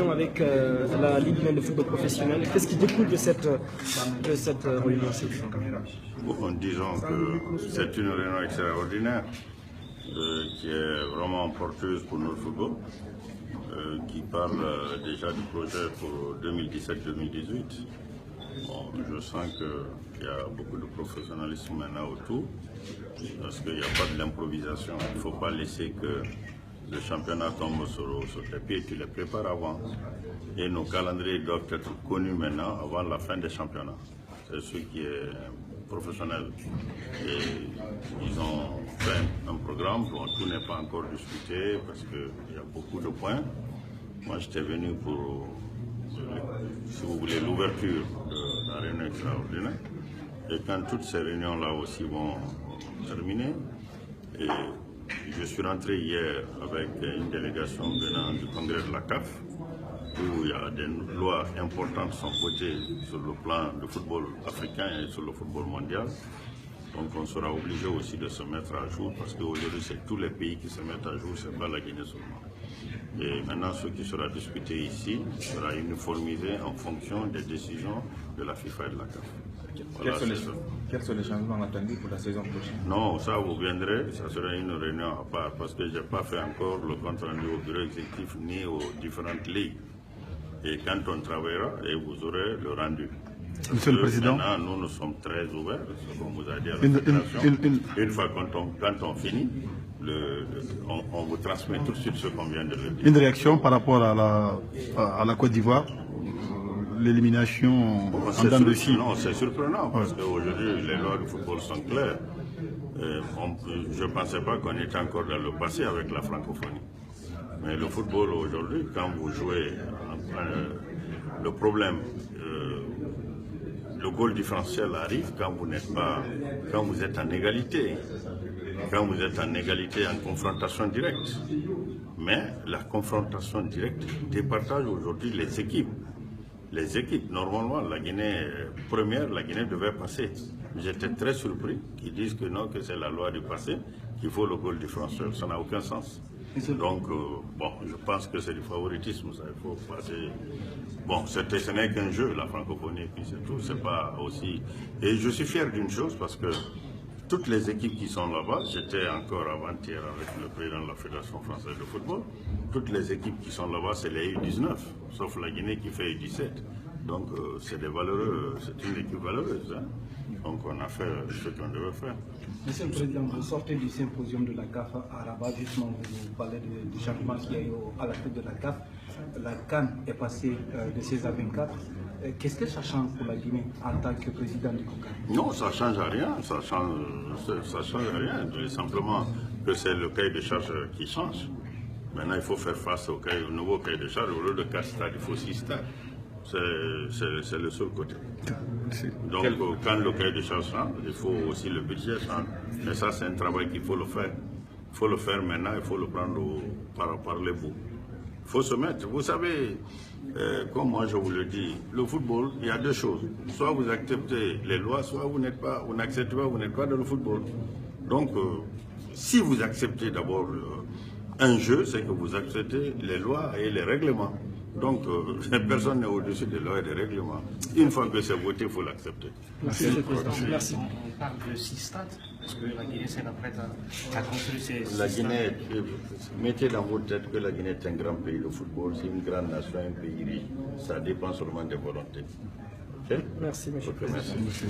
réunion avec la Ligue guinéenne de football professionnel. Qu'est-ce qui découle de cette réunion? Bon, disons que c'est une réunion extraordinaire qui est vraiment porteuse pour notre football, qui parle déjà du projet pour 2017-2018. Bon, je sens qu'il y a beaucoup de professionnalisme maintenant autour, parce qu'il n'y a pas de l'improvisation. Il ne faut pas laisser que le championnat tombe sur tes pieds, tu les prépares avant. Et nos calendriers doivent être connus maintenant avant la fin des championnats. C'est ce qui est professionnel. Et ils ont fait un programme dont tout n'est pas encore discuté parce qu'il y a beaucoup de points. Moi, j'étais venu pour, si vous voulez, l'ouverture de la réunion extraordinaire. Et quand toutes ces réunions-là aussi vont terminer, et je suis rentré hier avec une délégation venant du congrès de la CAF, où il y a des lois importantes qui sont votées sur le plan du football africain et sur le football mondial. Donc on sera obligé aussi de se mettre à jour, parce qu'aujourd'hui c'est tous les pays qui se mettent à jour, ce n'est pas la Guinée seulement. Et maintenant ce qui sera discuté ici sera uniformisé en fonction des décisions de la FIFA et de la CAF. Voilà, quels sont les changements attendus pour la saison prochaine? Non, ça vous viendrez, ça sera une réunion à part, parce que je n'ai pas fait encore le compte rendu au bureau exécutif ni aux différentes ligues. Et quand on travaillera, et vous aurez le rendu. Monsieur le Président, maintenant, nous sommes très ouverts, ce qu'on vous a dit à la fédération. Une fois quand on finit, on vous transmet tout de suite ce qu'on vient de le dire. Une réaction par rapport à la Côte d'Ivoire, l'élimination en dents de scie. Non, c'est surprenant, parce qu'aujourd'hui, les lois du football sont claires. Je ne pensais pas qu'on était encore dans le passé avec la francophonie. Mais le football aujourd'hui, quand vous jouez, le problème, le goal différentiel arrive quand vous n'êtes pas, quand vous êtes en égalité, quand vous êtes en égalité en confrontation directe. Mais la confrontation directe départage aujourd'hui les équipes. Les équipes, normalement, la Guinée première, la Guinée devait passer. J'étais très surpris qu'ils disent que non, que c'est la loi du passé, qu'il faut le goal différentiel. Ça n'a aucun sens. Donc, bon, je pense que c'est du favoritisme, ça, il faut passer. Bon, ce n'est qu'un jeu, la francophonie, puis c'est tout, c'est pas aussi. Et je suis fier d'une chose, parce que toutes les équipes qui sont là-bas, j'étais encore avant-hier avec le président de la Fédération française de football, toutes les équipes qui sont là-bas, c'est les U19, sauf la Guinée qui fait U17. Donc, c'est des valeureux, c'est une équipe valeureuse. Hein. Donc, on a fait ce qu'on devait faire. Monsieur le Président, vous sortez du symposium de la CAF à Rabat, justement, vous parlez du changement qu'il y a eu à la tête de la CAF. La CAN est passée de 16 à 24. Qu'est-ce que ça change pour la Guinée en tant que président du COCAN? Non, ça ne change rien, ça change rien. Simplement que c'est le cahier de charge qui change. Maintenant, il faut faire face au nouveau cahier de charge. Au lieu de 4 stades, il faut 6 stades. C'est le seul côté. Donc, quand le cahier de charge change, il faut aussi le budget change. Et ça, c'est un travail qu'il faut le faire. Il faut le faire maintenant, il faut le prendre par les bouts. Il faut se mettre. Vous savez, comme moi je vous le dis, le football, il y a deux choses. Soit vous acceptez les lois, soit vous n'acceptez pas, vous n'êtes pas dans le football. Donc, si vous acceptez d'abord un jeu, c'est que vous acceptez les lois et les règlements. Donc, personne n'est au-dessus des lois et des règlements. Une fois que c'est voté, il faut l'accepter. Merci, Monsieur le Président. Merci. On parle de 6 stades, parce que la Guinée s'est prête à construire ces 6 La stades. Guinée, mettez dans votre tête que la Guinée est un grand pays de football, c'est une grande nation, un pays riche. Ça dépend seulement des volontés. Okay? Merci, Monsieur le Président. Merci.